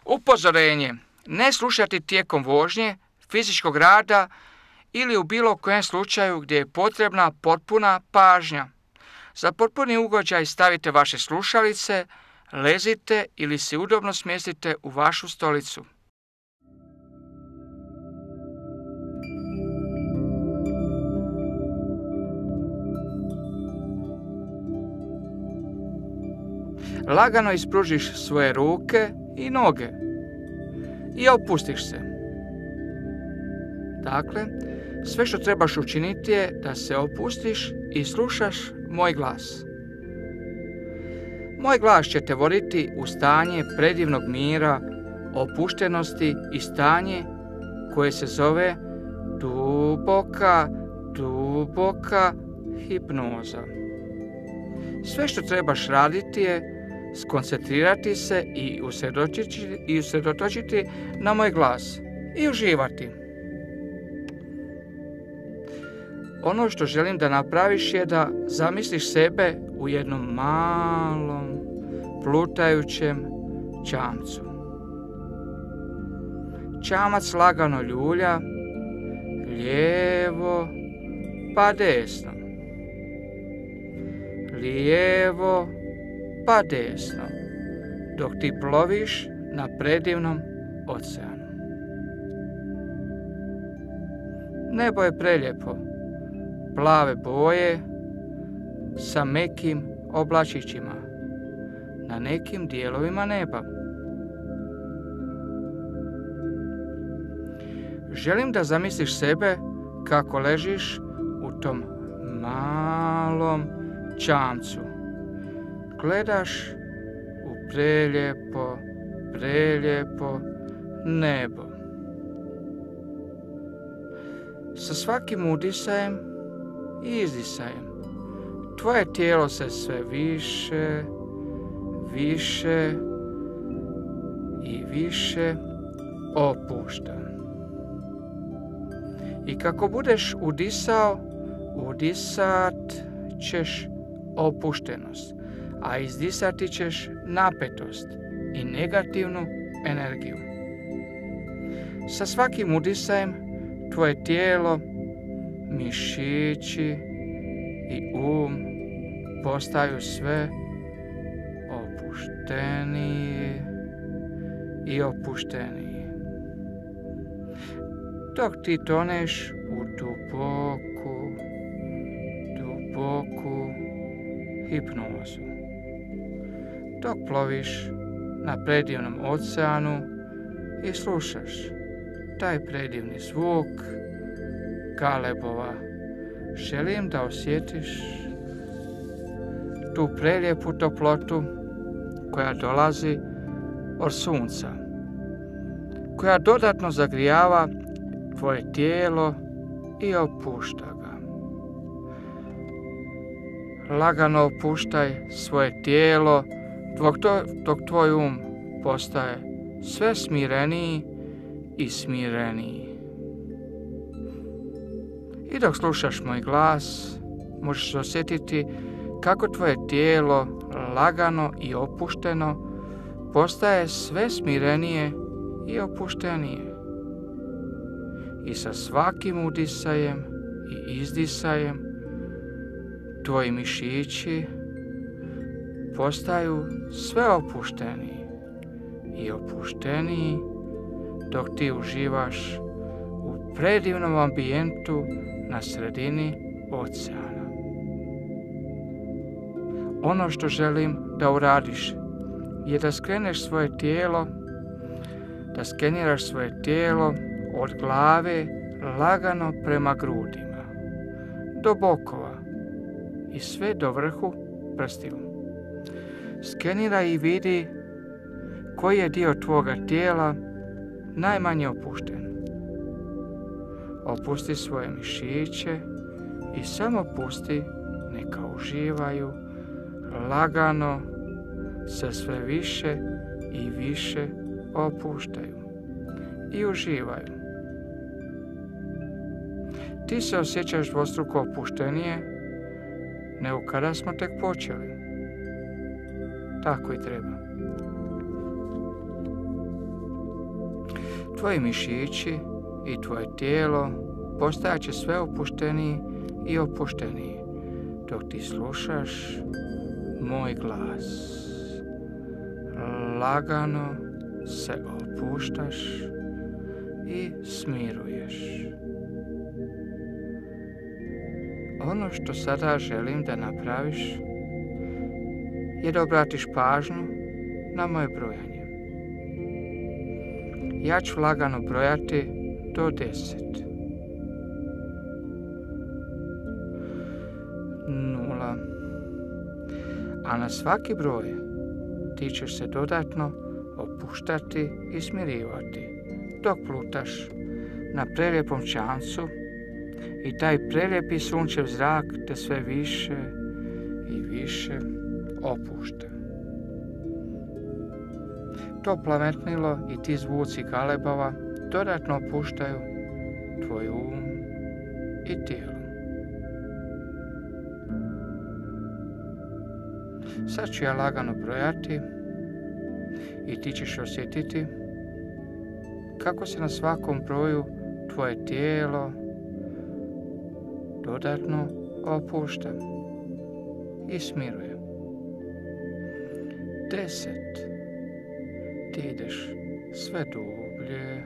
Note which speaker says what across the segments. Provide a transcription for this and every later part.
Speaker 1: Upozorenje. Ne slušati tijekom vožnje, fizičkog rada ili u bilo kojem slučaju gdje je potrebna potpuna pažnja. Za potpuni ugođaj stavite vaše slušalice, lezite ili se udobno smjestite u vašu stolicu. Lagano ispružiš svoje ruke i noge i opustiš se. Dakle, sve što trebaš učiniti je da se opustiš i slušaš moj glas. Moj glas će te voditi u stanje predivnog mira, opuštenosti i stanje koje se zove duboka hipnoza. Sve što trebaš raditi je skoncentrirati se i usredotočiti na moj glas i uživati. Ono što želim da napraviš je da zamisliš sebe u jednom malom, plutajućem čamcu. Čamac lagano ljulja, lijevo pa desno. Lijevo pa desno, dok ti ploviš na predivnom oceanu. Nebo je prelijepo, plave boje sa mekim oblačićima na nekim dijelovima neba. Želim da zamisliš sebe kako ležiš u tom malom čamcu. Gledaš u prelijepo nebo. Sa svakim udisajem i izdisajem tvoje tijelo se sve više i više opušta. I kako budeš udisat ćeš opuštenost, a izdisati ćeš napetost i negativnu energiju. Sa svakim udisajem tvoje tijelo, mišići i postaju sve opuštenije i opuštenije. Dok ti toneš u duboku hipnozu. Dok ploviš na predivnom oceanu i slušaš taj predivni zvuk galebova. Želim da osjetiš tu prelijepu toplotu koja dolazi od sunca, koja dodatno zagrijava tvoje tijelo i opušta ga. Lagano opuštaj svoje tijelo dok tvoj postaje sve smireniji i smireniji. I dok slušaš moj glas, možeš osjetiti kako tvoje tijelo lagano i opušteno postaje sve smirenije i opuštenije. I sa svakim udisajem i izdisajem tvoji mišići postaju sve opušteniji i opušteniji dok ti uživaš u predivnom ambijentu na sredini oceana. Ono što želim da uradiš je da skreneš svoje tijelo, da skeniraš svoje tijelo od glave lagano prema grudima, do bokova i sve do vrhu prstiju. Skeniraj i vidi koji je dio tvoga tijela najmanje opušten. Opusti svoje mišiće i samo pusti neka uživaju, lagano se sve više i više opuštaju i uživaju. Ti se osjećaš dvostruko opuštenije nego kada smo tek počeli. Tako i treba. Tvoji mišići i tvoje tijelo postajaće sve opušteniji i opušteniji dok ti slušaš moj glas. Lagano se opuštaš i smiruješ. Ono što sada želim da napraviš je da obratiš pažnju na moje brojanje. Ja ću lagano brojati do 10. 0. A na svaki broj ti ćeš se dodatno opuštati i smirivati dok plutaš na prelijepom čamcu i taj prelijepi sunčev zrak te sve više i više opušta. To plametnilo i ti zvuci galebova dodatno opuštaju tvoj um i tijelo. Sad ću ja lagano brojati i ti ćeš osjetiti kako se na svakom broju tvoje tijelo dodatno opušta i smiruje. 10. Ti ideš sve dublje,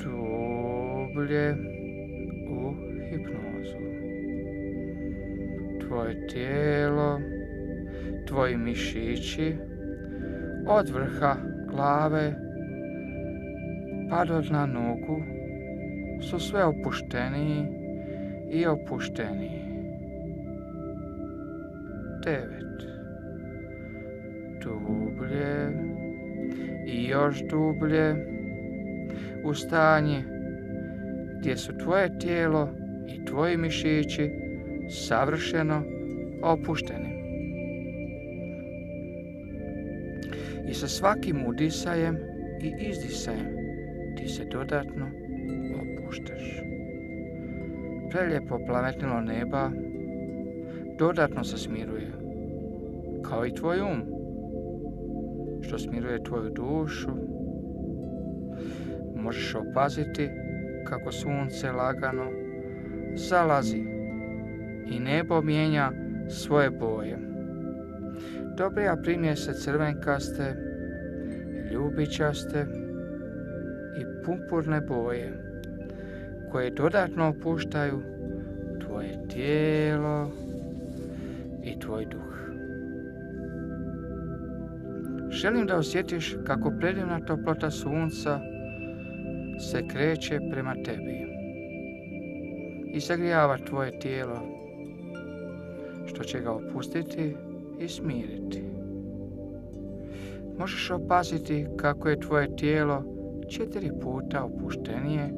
Speaker 1: dublje u hipnozu. Tvoje tijelo, tvoji mišići, od vrha glave pa do dna nogu su sve opušteniji i opušteniji. 9. Dublje i još dublje u stanje gdje su tvoje tijelo i tvoji mišići savršeno opušteni. I sa svakim udisajem i izdisajem ti se dodatno opuštaš. Prelijepo plametnilo neba dodatno se smiruje, kao i tvoj um, što smiruje tvoju dušu. Možeš opaziti kako sunce lagano zalazi i nebo mijenja svoje boje. Dobrija primjese crvenkaste, ljubičaste i purpurne boje, koje dodatno opuštaju tvoje tijelo i tvoj duh. Želim da osjetiš kako predivna toplota sunca se kreće prema tebi i zagrijava tvoje tijelo, što će ga opustiti i smiriti. Možeš opaziti kako je tvoje tijelo 4 puta opuštenije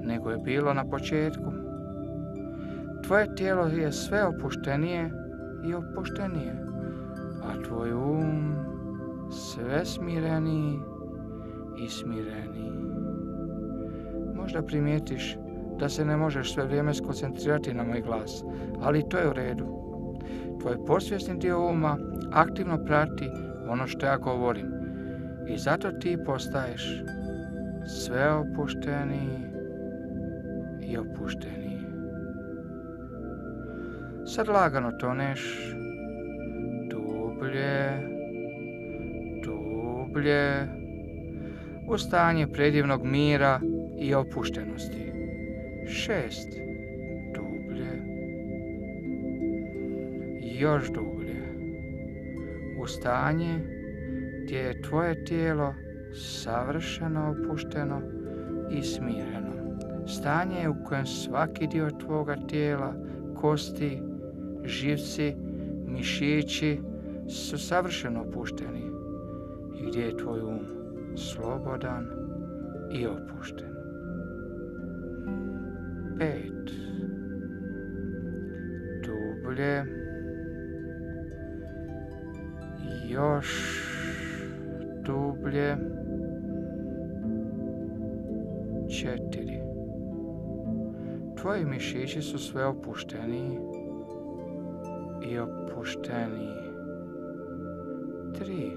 Speaker 1: nego je bilo na početku. Tvoje tijelo je sve opuštenije i opuštenije, a tvoj um sve smireniji i smireniji. Možda primijetiš da se ne možeš sve vrijeme skoncentrirati na moj glas, ali to je u redu. Tvoj podsvjesni dio uma aktivno prati ono što ja govorim i zato ti postaješ sve opušteniji i opušteniji. Sad lagano toneš dublje, dublje u stanje predivnog mira i opuštenosti. 6. Dublje. Još dublje. U stanje gdje je tvoje tijelo savršeno opušteno i smireno. Stanje u kojem svaki dio tvoga tijela, kosti, živci, mišići su savršeno opušteni i gdje je tvoj um slobodan i opušten. 5. Dublje. Još dublje. 4. Tvoji mišići su sve opušteniji i opušteniji. 3.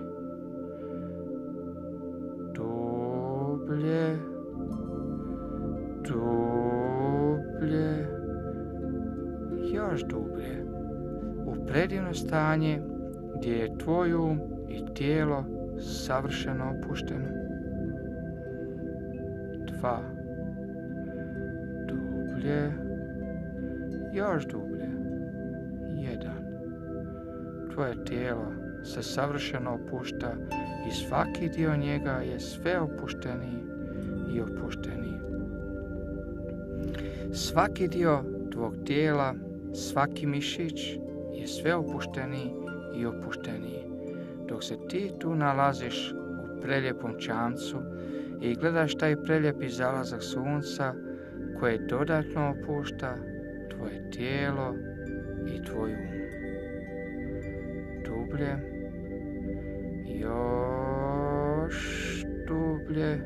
Speaker 1: Dublje. predivno stanje gdje je tvoj um i tijelo savršeno opušteno. 2. Dublje. Još dublje. 1. Tvoje tijelo se savršeno opušta i svaki dio njega je sve opušteniji i opušteniji. Svaki dio tvog tijela, svaki mišić je sve opušteniji i opušteniji, dok se ti tu nalaziš u prelijepom čamcu i gledaš taj prelijepi zalazak sunca koje dodatno opušta tvoje tijelo i tvoj um. Dublje, još dublje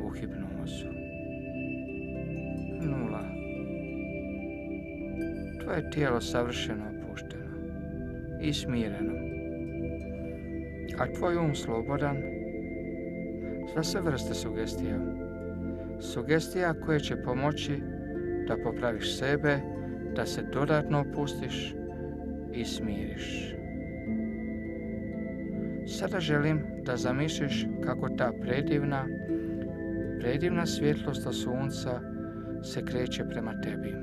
Speaker 1: u hipnozu. 0. Tvoje tijelo savršeno opušteno i smireno, a tvoj um slobodan za sve vrste sugestija. Sugestija koje će pomoći da popraviš sebe, da se dodatno opustiš i smiriš. Sada želim da zamisliš kako ta predivna svjetlost od sunca se kreće prema tebi.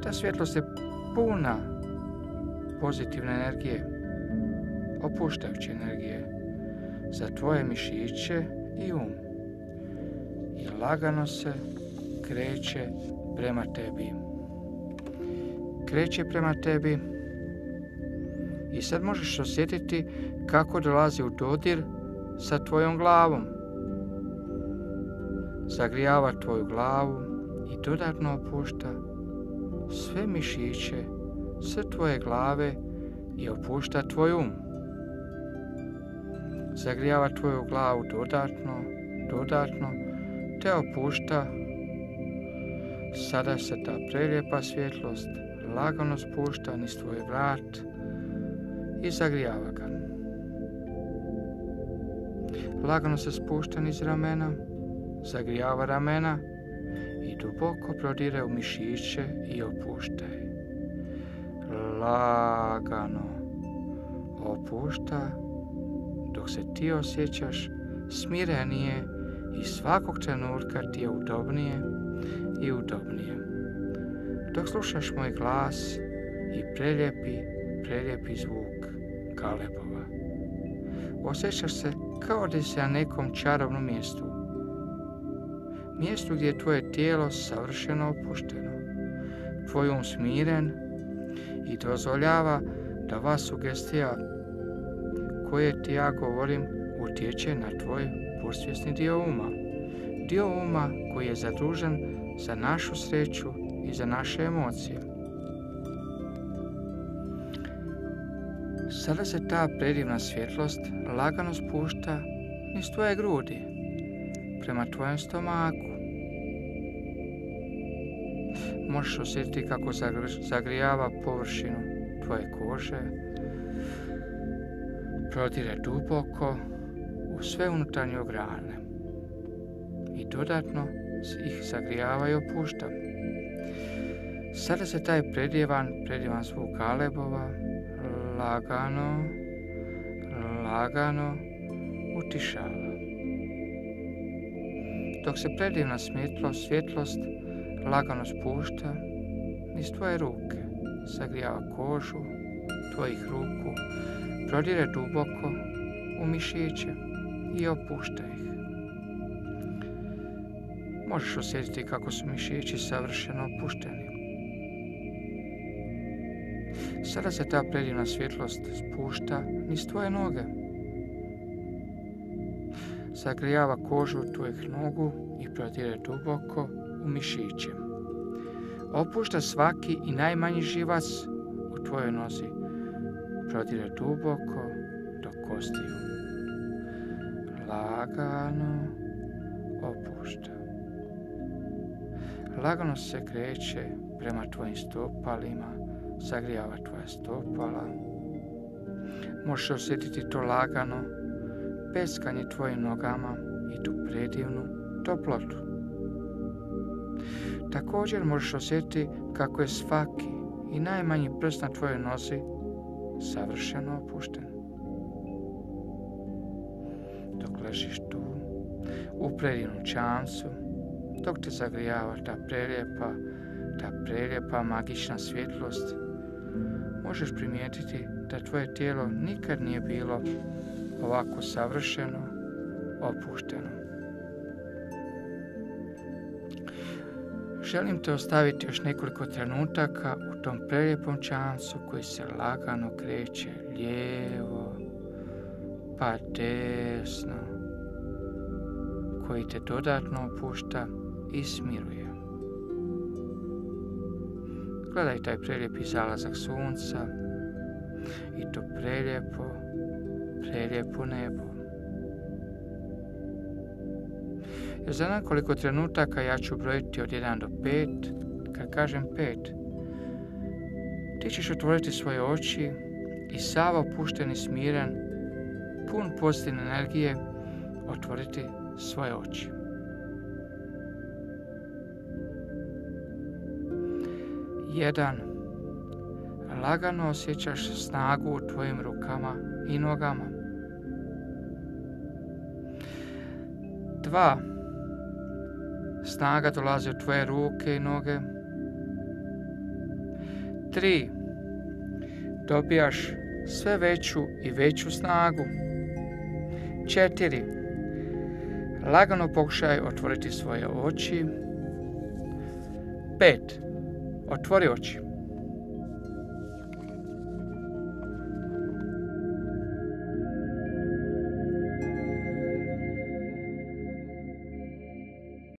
Speaker 1: Ta svjetlost je puna pozitivne energije, opuštajuće energije za tvoje mišiće i um. I lagano se kreće prema tebi. Kreće prema tebi i sad možeš osjetiti kako dolazi u dodir sa tvojom glavom. Zagrijava tvoju glavu i dodatno opušta sve mišiće, sve tvoje glave i opušta tvoj um. Zagrijava tvoju glavu dodatno, te opušta. Sada se ta prelijepa svjetlost lagano spušta niz tvoj vrat i zagrijava ga. Lagano se spušta niz ramena, zagrijava ramena i duboko prodire u mišiće i opuštaj. Lagano opušta dok se ti osjećaš smirenije i svakog trenutka ti je udobnije i udobnije. Dok slušaš moj glas i prelijepi zvuk galebova. Osjećaš se kao da si na nekom čarobnom mjestu. Mjestu gdje je tvoje tijelo savršeno opušteno, tvoj um smiren i dozvoljava da ova sugestija koje ti ja govorim utječe na tvoj podsvjesni dio uma. Dio uma koji je zadužen za našu sreću i za naše emocije. Sada se ta predivna svjetlost lagano spušta niz tvoje grudi, prema tvojem stomaku. Možeš osjetiti kako zagrijava površinu tvoje kože, prodire duboko u sve unutarnje organe i dodatno ih zagrijava i opušta. Sada se taj predivan zvuk galebova lagano utišava. Dok se predivna svjetlost lagano spušta niz tvoje ruke, zagrijava kožu tvojih ruku, prodire duboko u mišiće i opušta ih. Možeš osjetiti kako su mišići savršeno opušteni. Sada se ta predivna svjetlost spušta niz tvoje noge. Zagrijava kožu tvojih nogu i prodire duboko u mišiće. Opušta svaki i najmanji živac u tvojoj nozi. Prodire duboko do kostiju. Lagano opušta. Lagano se kreće prema tvojim stopalima, zagrijava tvoja stopala. Možeš osjetiti to lagano peskanje tvojim nogama i tu predivnu toplotu. Također možeš osjetiti kako je svaki i najmanji prst na tvojoj nozi savršeno opušten. Dok ležiš tu, u predivnom čamcu, dok te zagrijava ta prelijepa magična svjetlost, možeš primijetiti da tvoje tijelo nikad nije bilo ovako savršeno opušteno. Želim te ostaviti još nekoliko trenutaka u tom prelijepom čamcu koji se lagano kreće lijevo pa desno, koji te dodatno opušta i smiruje. Gledaj taj prelijepi zalazak sunca i to prelijepo nebo. Jer za nekoliko trenutaka ja ću brojiti od 1 do 5. Kad kažem 5, ti ćeš otvoriti svoje oči i sav opušten i smiren, pun pozitivne energije, otvoriti svoje oči. 1. Lagano osjećaš snagu u tvojim rukama i nogama. 2. Snaga dolazi u tvoje ruke i noge. 3. Dobijaš sve veću i veću snagu. 4. Lagano pokušaj otvoriti svoje oči. 5. Otvori oči.